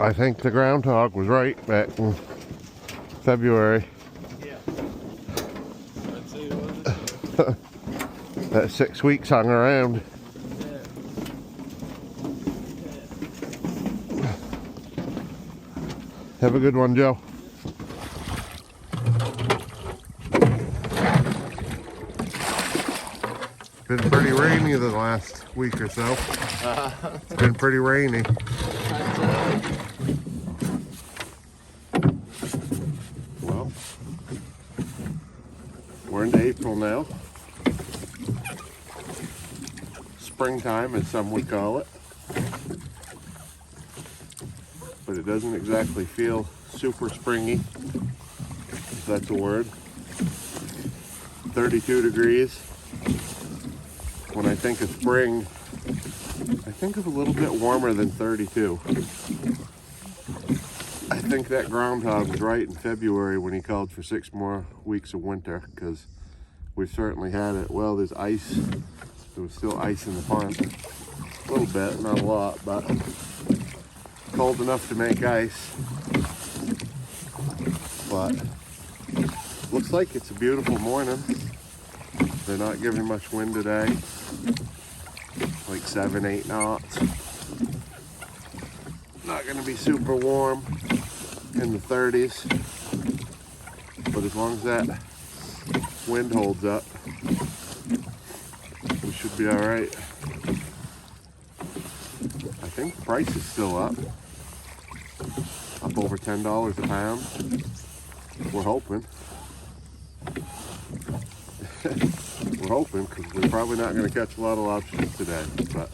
I think the groundhog was right back in February. Yeah. I'd say it was. That 6 weeks hung around. Have a good one, Joe. It's been pretty rainy the last week or so. It's been pretty rainy. Well, we're into April now. Springtime, as some would call it. But it doesn't exactly feel super springy, if that's a word. 32 degrees. When I think of spring, I think of a little bit warmer than 32. I think that groundhog was right in February when he called for 6 more weeks of winter, because we've certainly had it. Well, there's ice. There was still ice in the pond. A little bit, not a lot, but cold enough to make ice. But looks like it's a beautiful morning. They're not giving much wind today. Like 7, 8 knots. Not going to be super warm in the 30s. But as long as that wind holds up, we should be alright. I think the price is still up over $10 a pound. We're hoping. We're hoping, because we're probably not going to catch a lot of lobsters today. But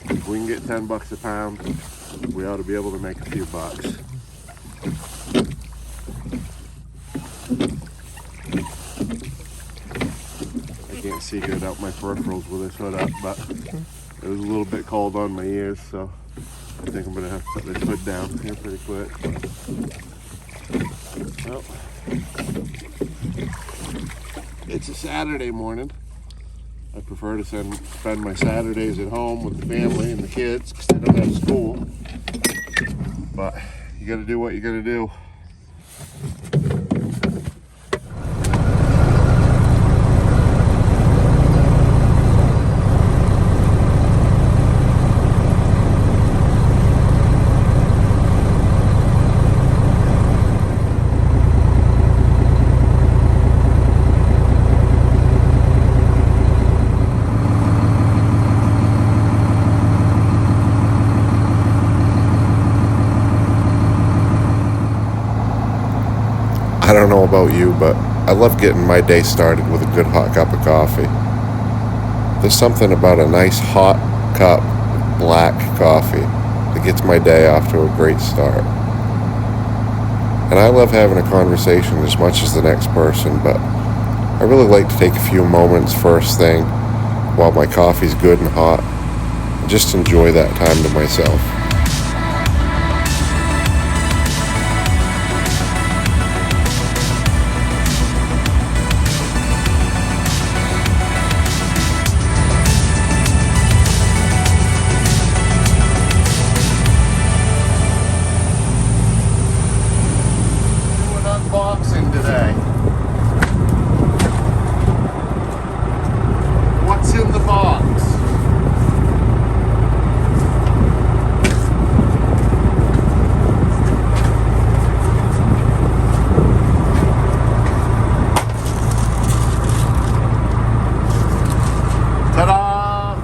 if we can get 10 bucks a pound, we ought to be able to make a few bucks. I can't see good out my peripherals with this hood up, but it was a little bit cold on my ears, so I think I'm going to have to put this hood down here pretty quick. Well, it's a Saturday morning. I prefer to spend my Saturdays at home with the family and the kids because they don't have school. But you got to do what you got to do. I don't know about you, but I love getting my day started with a good hot cup of coffee. There's something about a nice hot cup of black coffee that gets my day off to a great start. And I love having a conversation as much as the next person, but I really like to take a few moments first thing while my coffee's good and hot and just enjoy that time to myself. Unboxing today. What's in the box? Ta-da!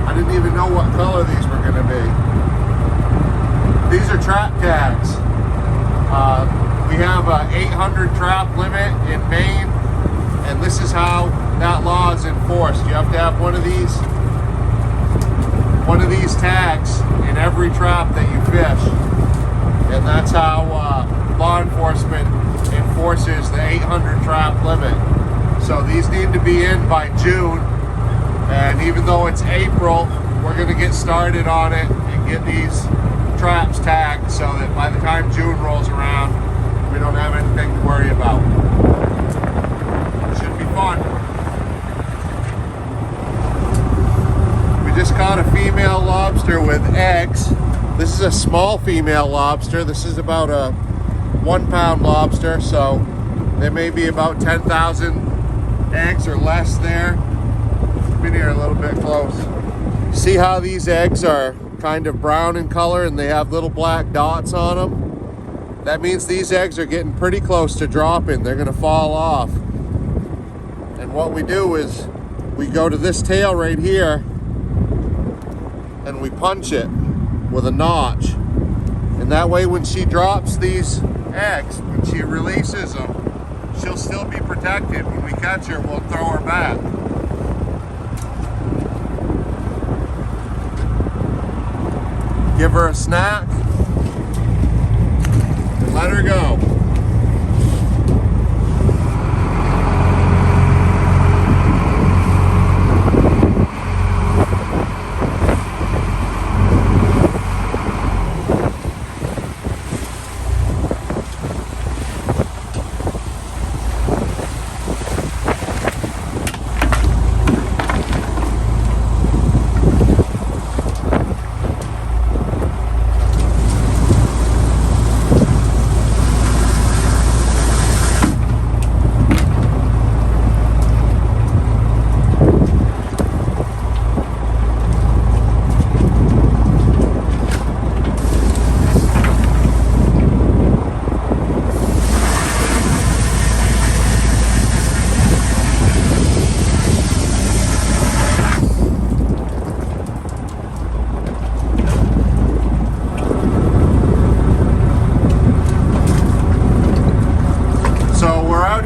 I didn't even know what color these were going to be. These are trap tags. We have an 800 trap limit in Maine, and this is how that law is enforced. You have to have one of these tags in every trap that you fish, and that's how law enforcement enforces the 800 trap limit. So these need to be in by June, and even though it's April, we're going to get started on it and get these traps tagged so that by the time June rolls around, we don't have anything to worry about. It should be fun. We just caught a female lobster with eggs. This is a small female lobster. This is about a 1 pound lobster, so there may be about 10,000 eggs or less there. Been here a little bit close. See how these eggs are kind of brown in color and they have little black dots on them? That means these eggs are getting pretty close to dropping. They're gonna fall off. And what we do is we go to this tail right here and we punch it with a notch. And that way when she drops these eggs, when she releases them, she'll still be protected. When we catch her, we'll throw her back. Give her a snack and let her go.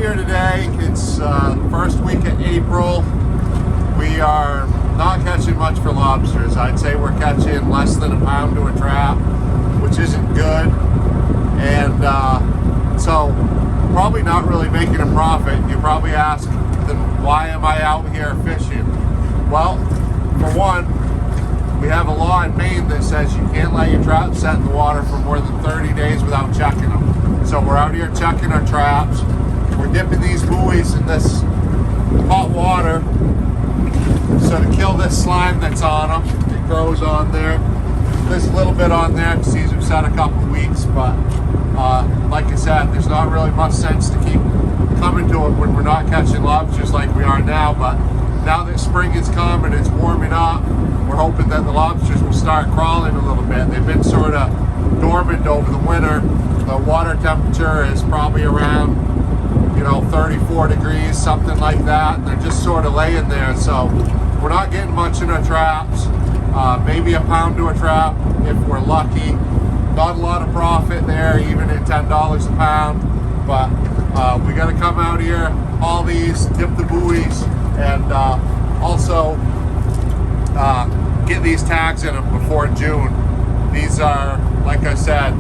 Today, it's first week of April. We are not catching much for lobsters. I'd say we're catching less than a pound to a trap, which isn't good. And so probably not really making a profit. You probably ask, then why am I out here fishing? Well, for one, we have a law in Maine that says you can't let your traps set in the water for more than 30 days without checking them. So we're out here checking our traps. We're dipping these buoys in this hot water so to kill this slime that's on them. It grows on there. There's a little bit on there because these have set a couple weeks, but like I said, there's not really much sense to keep coming to it when we're not catching lobsters like we are now. But now that spring has come and it's warming up, we're hoping that the lobsters will start crawling a little bit. They've been sort of dormant over the winter. The water temperature is probably around 34 degrees, something like that. And they're just sort of laying there. So we're not getting much in our traps. Maybe a pound to a trap if we're lucky. Not a lot of profit there, even at $10 a pound. But we got to come out here, haul these, dip the buoys, and also get these tags in them before June. These are, like I said,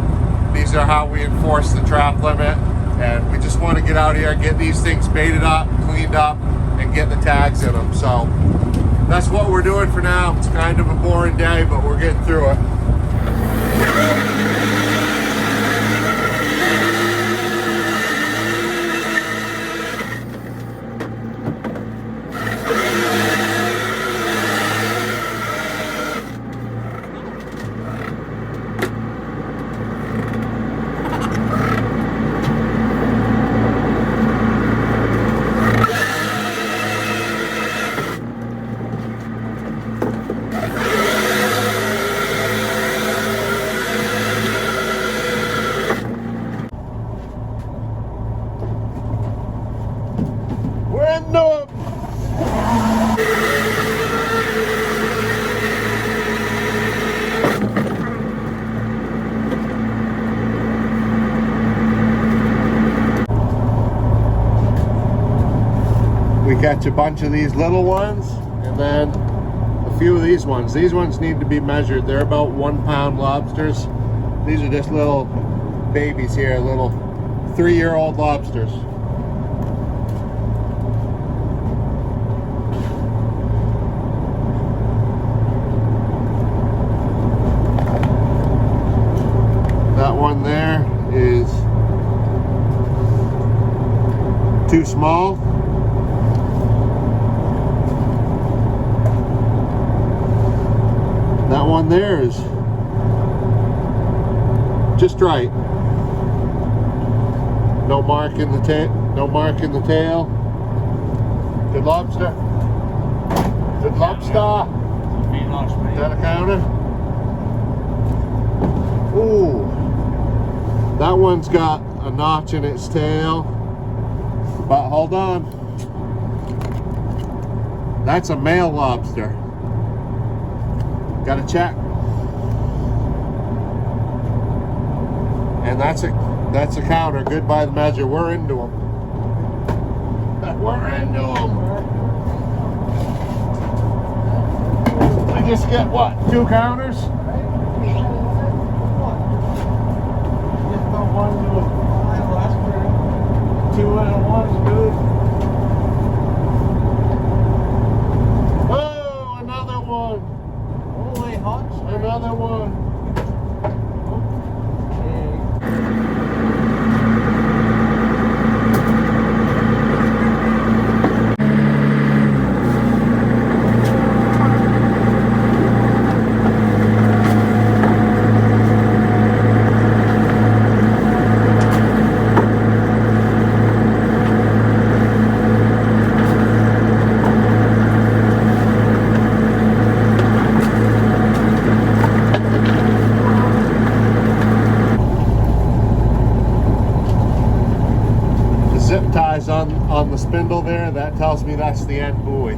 these are how we enforce the trap limit. And we just want to get out here, get these things baited up, cleaned up, and get the tags in them. So that's what we're doing for now. It's kind of a boring day, but we're getting through it. We catch a bunch of these little ones and then a few of these ones. These ones need to be measured. They're about 1 pound lobsters. These are just little babies here, little 3-year-old lobsters. That one there is too small. That one there is Just right. No mark in the tail. No mark in the tail. Good lobster. Good lobster. Is that a counter? Ooh. That one's got a notch in its tail. But hold on. That's a male lobster. Gotta check. And that's a counter. Good by the measure. We're into them. We're into them. I just get what? 2 counters? Two and one's good. Oh, another one. Holy hot. Another one. On the spindle there, that tells me that's the end buoy.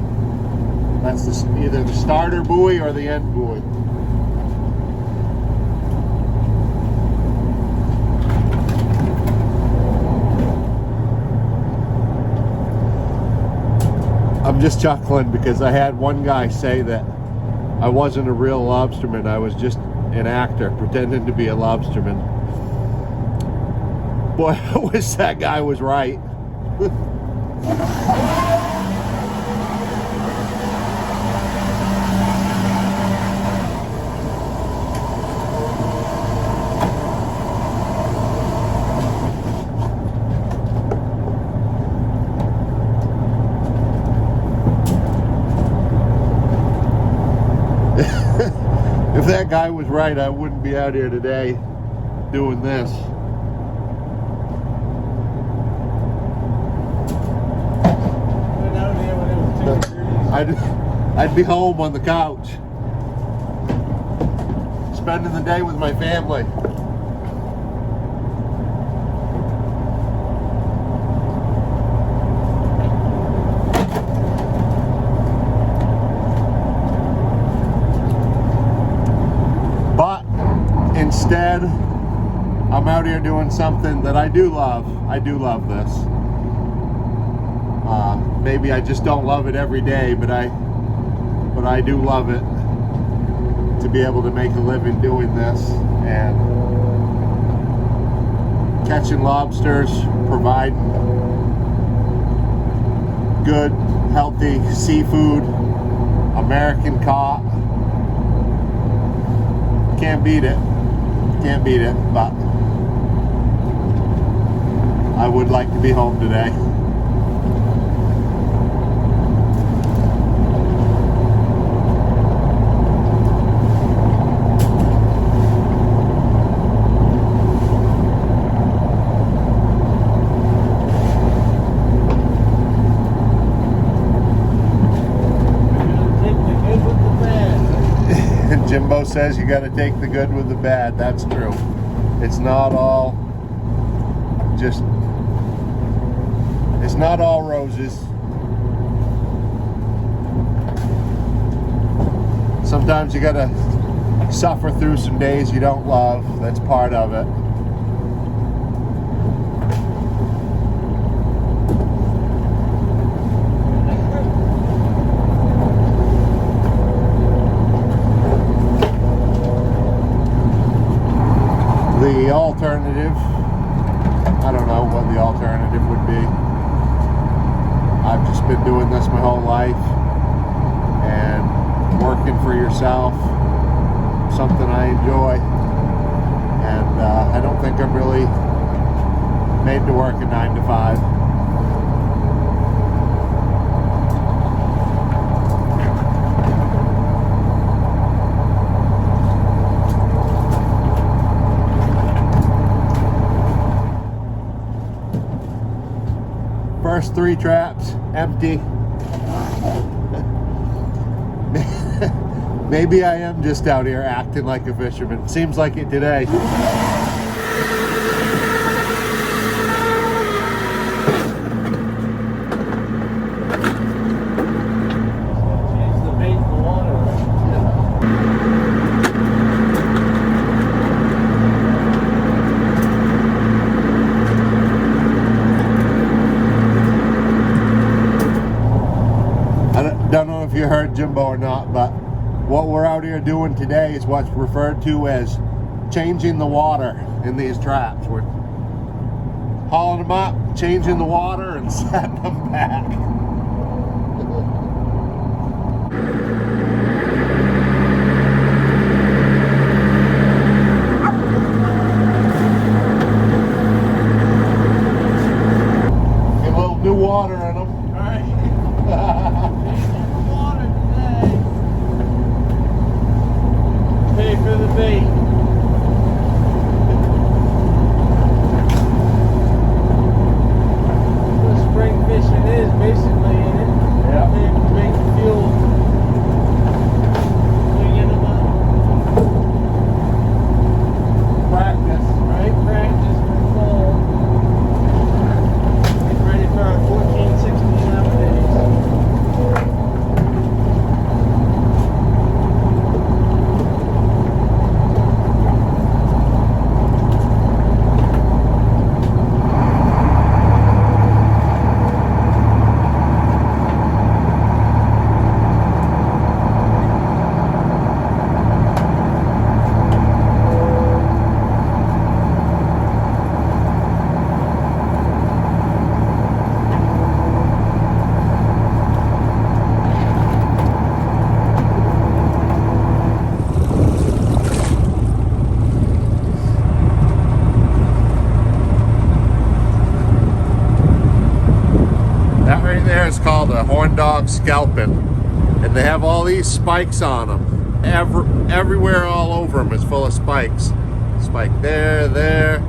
That's either the starter buoy or the end buoy. I'm just chuckling because I had one guy say that I wasn't a real lobsterman, I was just an actor pretending to be a lobsterman. Boy, I wish that guy was right. If that guy was right, I wouldn't be out here today doing this. I'd be home on the couch, spending the day with my family. But instead, I'm out here doing something that I do love. I do love this. Maybe I just don't love it every day, but I do love it to be able to make a living doing this and catching lobsters, providing good, healthy seafood, American caught. Can't beat it. Can't beat it, but I would like to be home today. Jimbo says you got to take the good with the bad. That's true. It's not all roses. Sometimes you got to suffer through some days you don't love. That's part of it. The alternative, I don't know what the alternative would be. I've just been doing this my whole life, and working for yourself, something I enjoy, and I don't think I'm really made to work a 9 to 5. First 3 traps, empty. Maybe I am just out here acting like a fisherman. Seems like it today. Don't know if you heard Jimbo or not, but what we're out here doing today is what's referred to as changing the water in these traps. We're hauling them up, changing the water, and setting them back. Get a little new water in them. Pay for the bait. What spring fishing is basically, isn't it? Yeah. Pay for bait and fuel. Bringing them up. Practice, right? Practice for fall. Get ready for our 14, 16 hour days. That right there is called a horn dog scalping, and they have all these spikes on them. Everywhere, all over them is full of spikes. Spike there,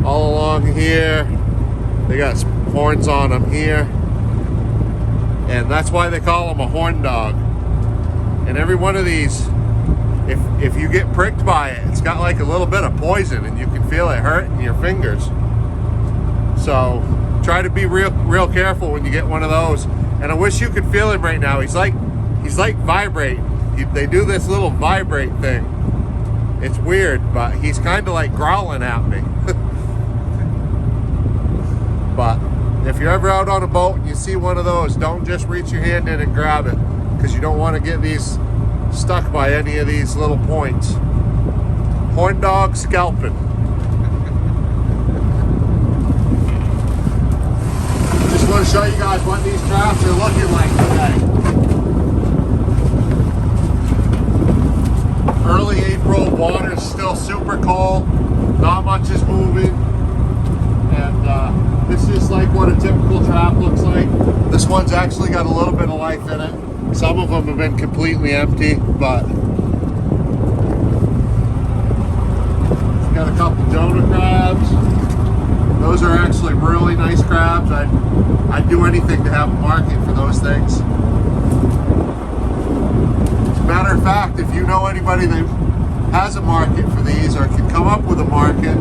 all along here. They got horns on them here, and that's why they call them a horn dog. And every one of these, if you get pricked by it, it's got like a little bit of poison, and you can feel it hurt in your fingers. So try to be real careful when you get one of those. And I wish you could feel him right now. He's like vibrating. They do this little vibrate thing. It's weird, but he's kind of like growling at me. But if you're ever out on a boat and you see one of those, don't just reach your hand in and grab it, because you don't want to get these stuck by any of these little points. Horn dog scalping. Just want to show you guys what these traps are looking like today. Early April, water's still super cold, not much is moving, and this is like what a typical trap looks like. This one's actually got a little bit of life in it. Some of them have been completely empty, but it's got a couple Jonah crabs. Those are actually really nice crabs. I'd do anything to have a market for those things. As a matter of fact, if you know anybody that has a market for these or can come up with a market,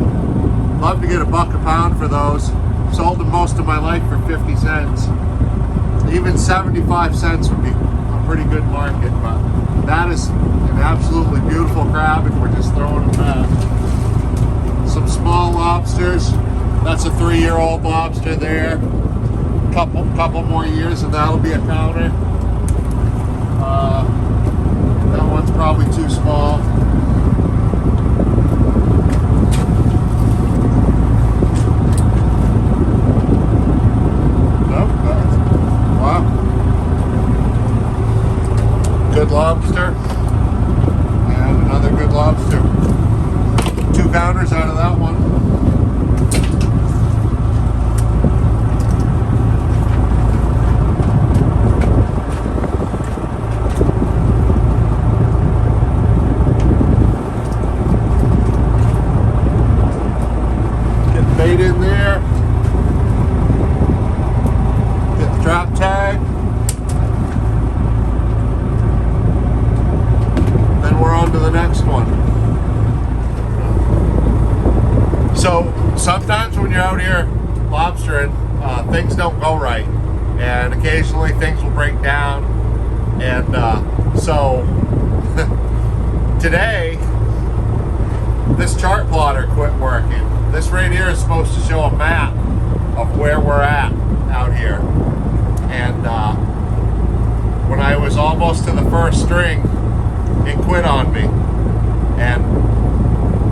love to get $1 a pound for those. Sold them most of my life for 50 cents. Even 75 cents would be a pretty good market, but that is an absolutely beautiful crab if we're just throwing them back. Some small lobsters. That's a 3-year-old lobster there. Couple more years and that'll be a counter. That one's probably too small. Nope, wow. Good lobster. And another good lobster. 2 counters out of that one. Bait in there. things don't go right, and occasionally things will break down. And so today, this chart plotter quit working. This right here is supposed to show a map of where we're at out here. And when I was almost to the first string, it quit on me. And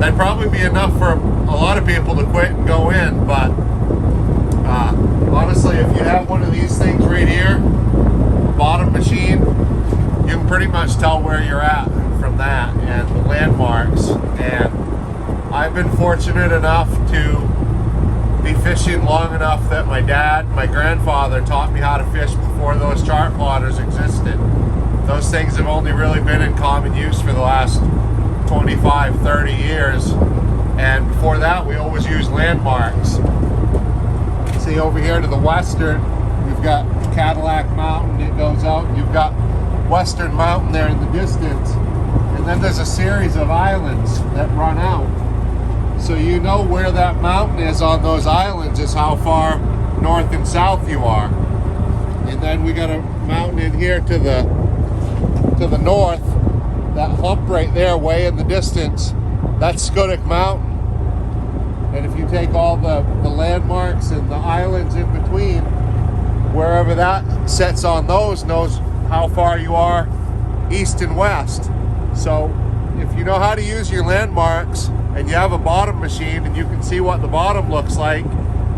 that'd probably be enough for a lot of people to quit and go in, but honestly, if you have one of these things right here, bottom machine, you can pretty much tell where you're at from that and the landmarks. And I've been fortunate enough to be fishing long enough that my grandfather taught me how to fish before those chart plotters existed. Those things have only really been in common use for the last 25, 30 years. And before that, we always used landmarks. See over here to the western, you've got Cadillac Mountain. It goes out, and you've got Western Mountain there in the distance. And then there's a series of islands that run out. So you know where that mountain is on those islands is how far north and south you are. And then we got a mountain in here to the north. That hump right there way in the distance, that's Schoodic Mountain. And if you take all the landmarks and the islands in between, wherever that sets on those knows how far you are east and west. So if you know how to use your landmarks and you have a bottom machine and you can see what the bottom looks like,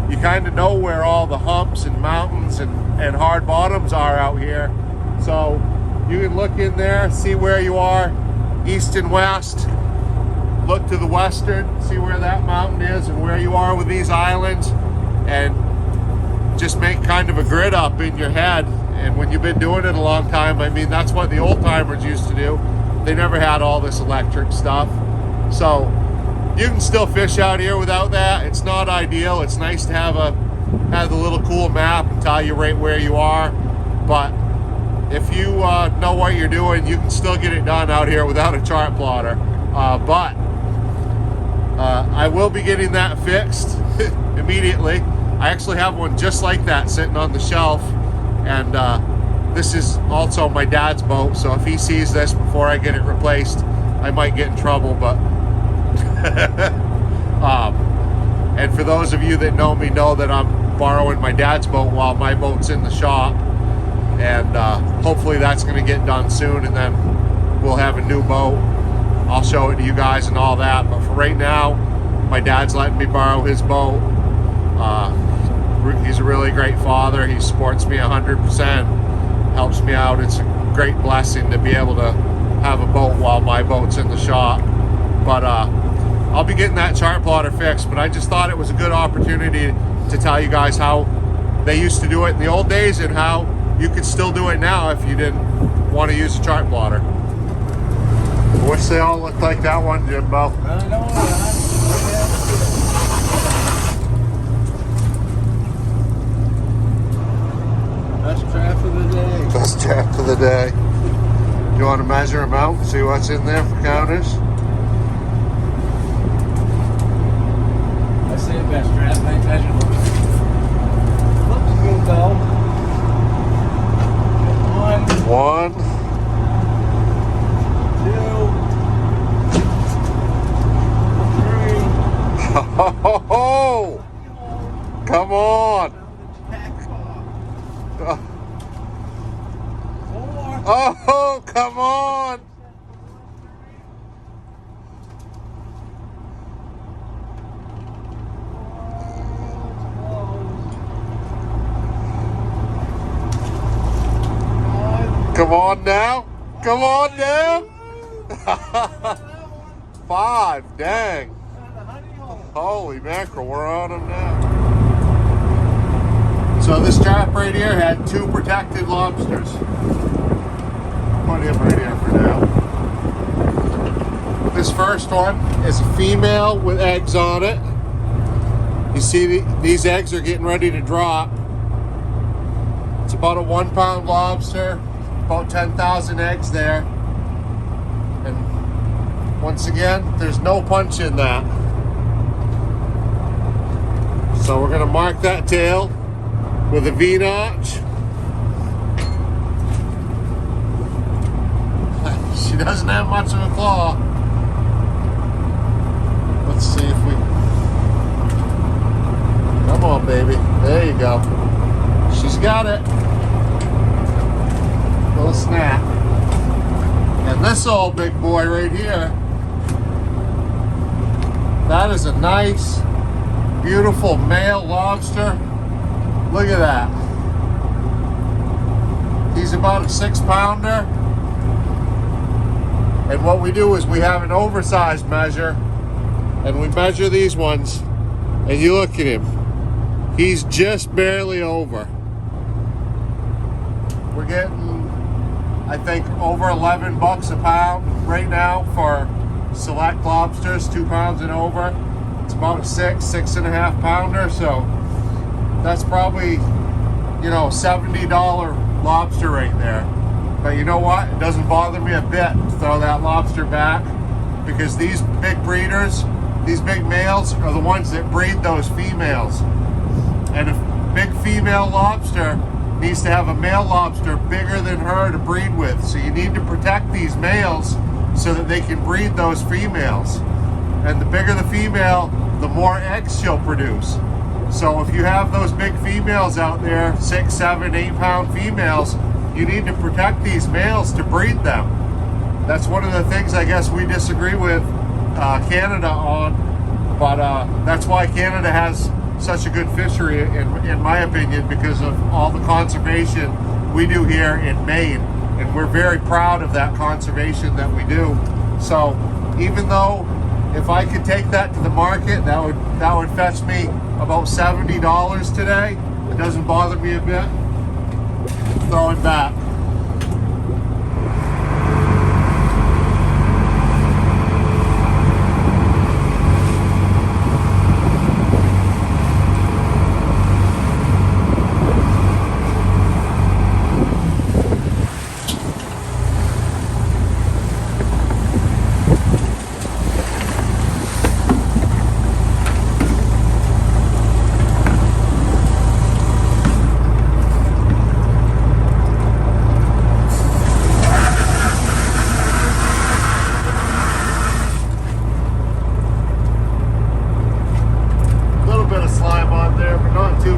you kind of know where all the humps and mountains and hard bottoms are out here. So you can look in there, see where you are east and west, look to the western, see where that mountain is and where you are with these islands, and just make kind of a grid up in your head. And when you've been doing it a long time, I mean, that's what the old timers used to do. They never had all this electric stuff. So you can still fish out here without that. It's not ideal. It's nice to have the little cool map and tell you right where you are. But if you know what you're doing, you can still get it done out here without a chart plotter. But I will be getting that fixed immediately. I actually have one just like that sitting on the shelf. And this is also my dad's boat, so if he sees this before I get it replaced, I might get in trouble. But and for those of you that know me know that I'm borrowing my dad's boat while my boat's in the shop, and hopefully that's going to get done soon, and then we'll have a new boat. I'll show it to you guys and all that, but for right now, my dad's letting me borrow his boat. He's a really great father. He supports me 100%, helps me out. It's a great blessing to be able to have a boat while my boat's in the shop. But I'll be getting that chart plotter fixed, but I just thought it was a good opportunity to tell you guys how they used to do it in the old days and how you could still do it now if you didn't want to use a chart plotter. I wish they all looked like that one, Jimbo. Best trap of the day. Best trap of the day. You want to measure them out and see what's in there for counters? I say best trap, I measure them. Looks good though. One. 2, 3. Oh, come on. Oh, come on. Come on now. Come on now. 5, dang. Holy mackerel, we're on them now. So this trap right here had 2 protected lobsters. Put him right here for now. This first one is a female with eggs on it. You see these eggs are getting ready to drop. It's about a 1-pound lobster, about 10,000 eggs there. And once again, there's no punch in that. So we're gonna mark that tail. with a V-notch. She doesn't have much of a claw. Let's see if we... Come on, baby. There you go. She's got it. Little snap. And this old big boy right here, that is a nice, beautiful male lobster. Look at that. He's about a 6-pounder. And what we do is we have an oversized measure, and we measure these ones, and you look at him. He's just barely over. We're getting, I think, over 11 bucks a pound right now for select lobsters, 2 pounds and over. It's about a 6.5 pounder, so that's probably, you know, $70 lobster right there. But you know what? It doesn't bother me a bit to throw that lobster back, because these big breeders, these big males, are the ones that breed those females. And a big female lobster needs to have a male lobster bigger than her to breed with. So you need to protect these males so that they can breed those females. And the bigger the female, the more eggs she'll produce. So if you have those big females out there, 6, 7, 8 pound females, you need to protect these males to breed them. That's one of the things I guess we disagree with Canada on, but that's why Canada has such a good fishery, in my opinion, because of all the conservation we do here in Maine, and we're very proud of that conservation that we do. So even though if I could take that to the market, that would fetch me about $70 today, it doesn't bother me a bit. Throw it back.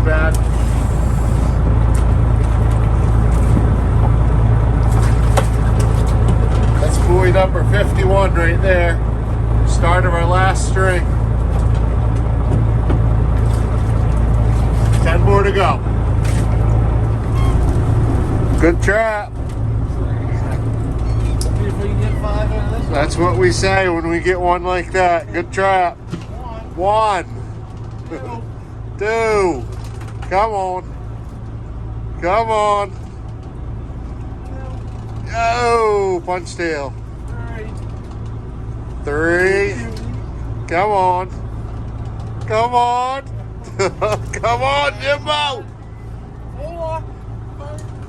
Bad. That's buoy number 51 right there. Start of our last string. 10 more to go. Good trap. That's what we say when we get one like that. Good trap. One. Two. Come on. Come on. Oh, punch tail. 3. Come on. Come on. Come on, Jimbo.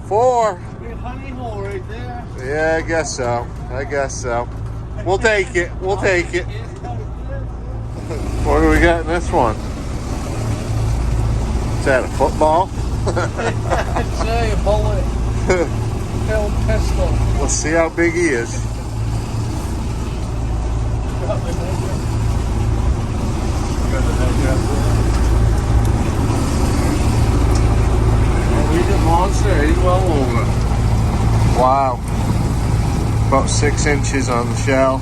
4. Big honey hole right there. Yeah, I guess so. I guess so. We'll take it. We'll take it. What do we got in this one? Is that a football? I'd say a bullet. Filled pistol. Let's see how big he is. He's a monster. He's well over. Wow. About 6 inches on the shell.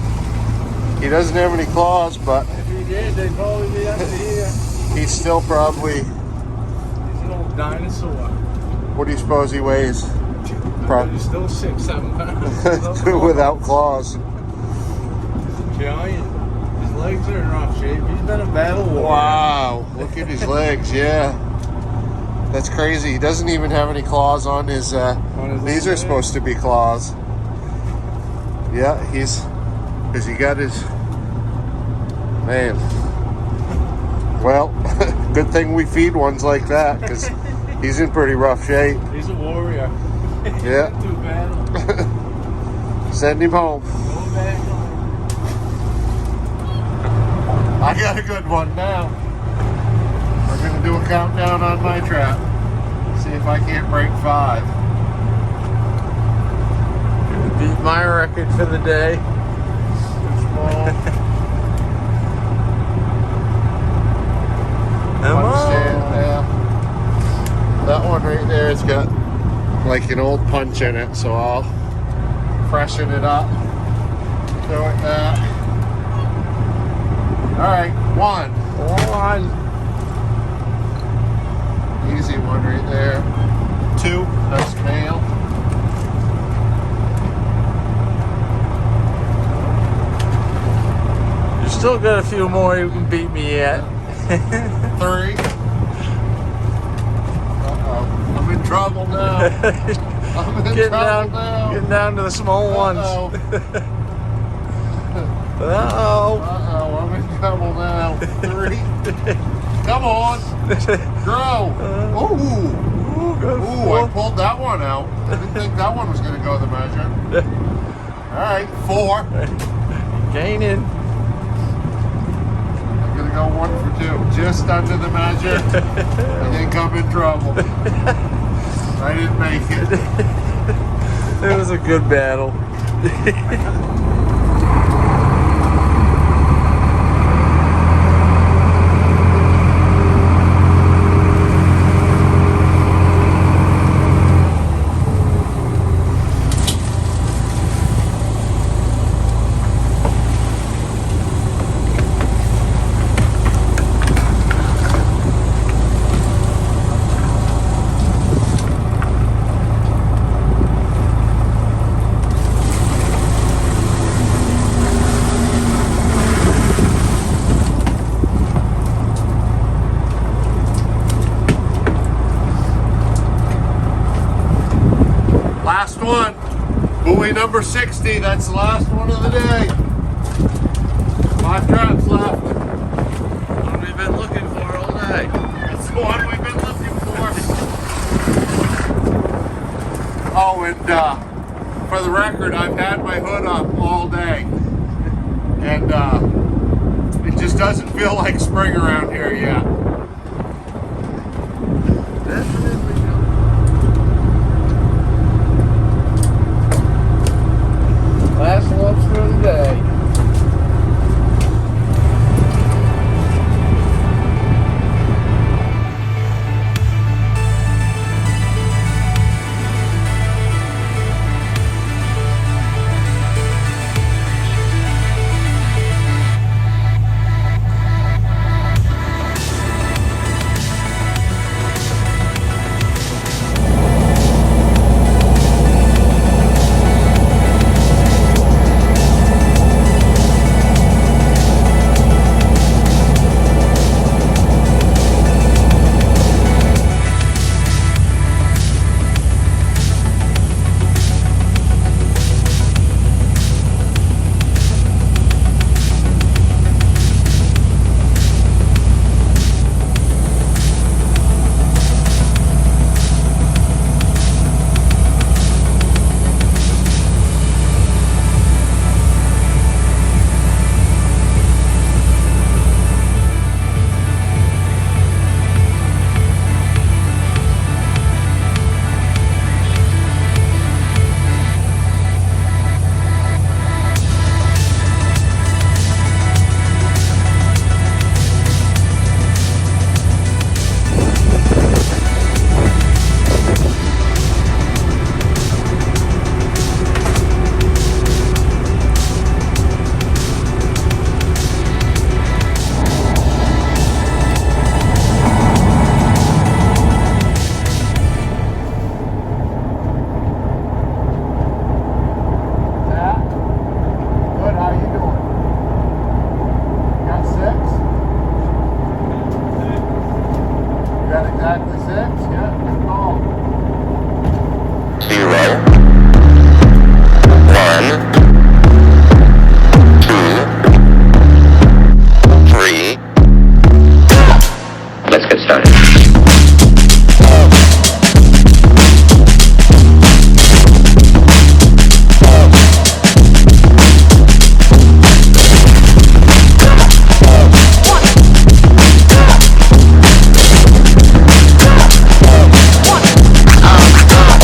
He doesn't have any claws, but If he did, they'd probably be up to here. he's still probably, He's an old dinosaur. what do you suppose he weighs? He's still 6, 7 pounds. Without claws. Giant. His legs are in rough shape. He's been a battle warrior. Wow. Look at his legs, yeah. That's crazy. He doesn't even have any claws on his, these are supposed to be claws. Yeah, because he got his, man. Well, good thing we feed ones like that, because he's in pretty rough shape. He's a warrior. Yeah. Too bad. Send him home. Go back home. I got a good one now. We're going to do a countdown on my trap. See if I can't break 5. Beat my record for the day. Small. Come Understand, on. yeah. That one right there has got like an old punch in it, so I'll freshen it up. Throw it that. Alright, 1. One. Easy one right there. 2, nice male. You still got a few more you can beat me yet. 3. Uh-oh. I'm in trouble now. I'm in trouble now. Getting down to the small ones. Uh-oh. Uh-oh. Uh-oh, I'm in trouble now. 3. Come on. Grow. Ooh. Ooh, I pulled that one out. I didn't think that one was going to go the measure. All right, 4. Gaining. I'm going to go 1 for 2. Just under the measure. I think I'm in trouble. I didn't make it. It was a good battle. Last one. Buoy number 60. That's the last one of the day. 5 traps left. What we've been looking for all day. That's the one we've been looking for. Oh, and for the record, I've had my hood up all day. And it just doesn't feel like spring around here yet. Definitely. Last lobster of the day.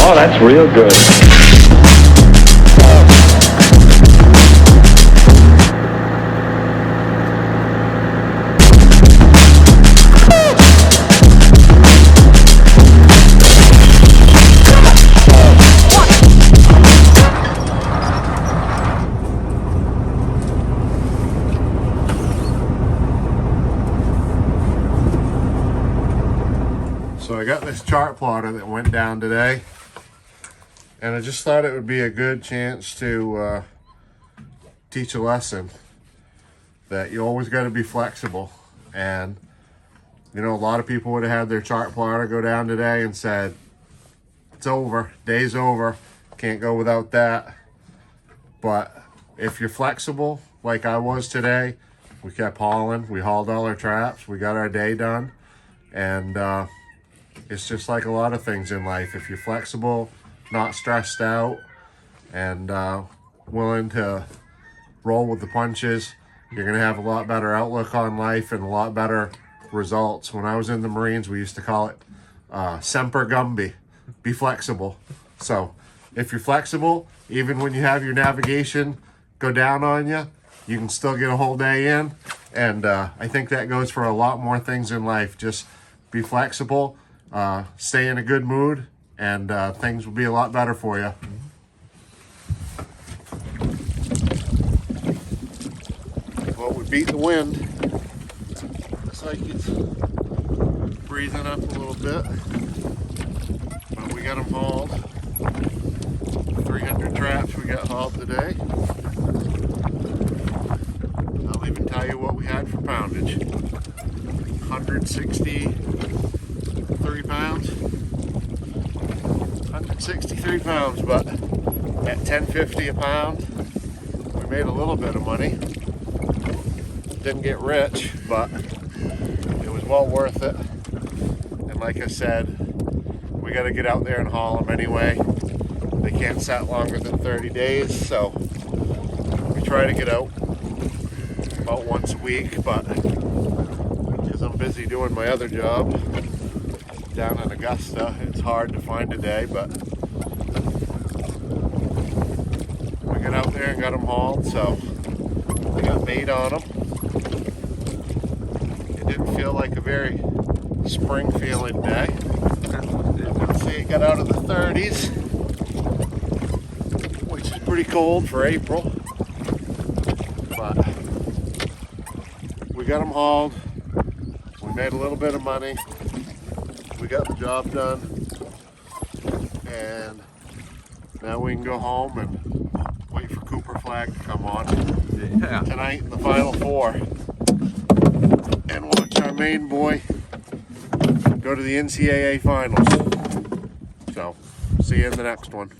Oh, that's real good. So I got this chart plotter that went down today, and I just thought it would be a good chance to teach a lesson that you always got to be flexible. And you know, a lot of people would have had their chart plotter go down today and said, it's over, day's over, can't go without that. But if you're flexible like I was today, we kept hauling, we hauled all our traps, we got our day done. And it's just like a lot of things in life. If you're flexible, not stressed out, and willing to roll with the punches, you're going to have a lot better outlook on life and a lot better results. When I was in the Marines, we used to call it Semper Gumby, be flexible. So if you're flexible, even when you have your navigation go down on you, you can still get a whole day in. And I think that goes for a lot more things in life. Just be flexible, stay in a good mood, and things will be a lot better for you. Well, we beat the wind. Looks like it's breezing up a little bit, but we got them hauled. 300 traps we got hauled today. I'll even tell you what we had for poundage. 163 pounds. 163 pounds, but at $10.50 a pound, we made a little bit of money. Didn't get rich, but it was well worth it. And like I said, we got to get out there and haul them anyway. They can't set longer than 30 days, so we try to get out about once a week, but because I'm busy doing my other job down in Augusta, it's hard to find a day, but we got out there and got them hauled, so we got bait on them. It didn't feel like a very spring feeling day. You can see it got out of the 30s, which is pretty cold for April, but we got them hauled. We made a little bit of money. We got the job done, and now we can go home and wait for Cooper Flag to come on tonight in the Final Four, and watch our Maine boy go to the NCAA finals. So, see you in the next one.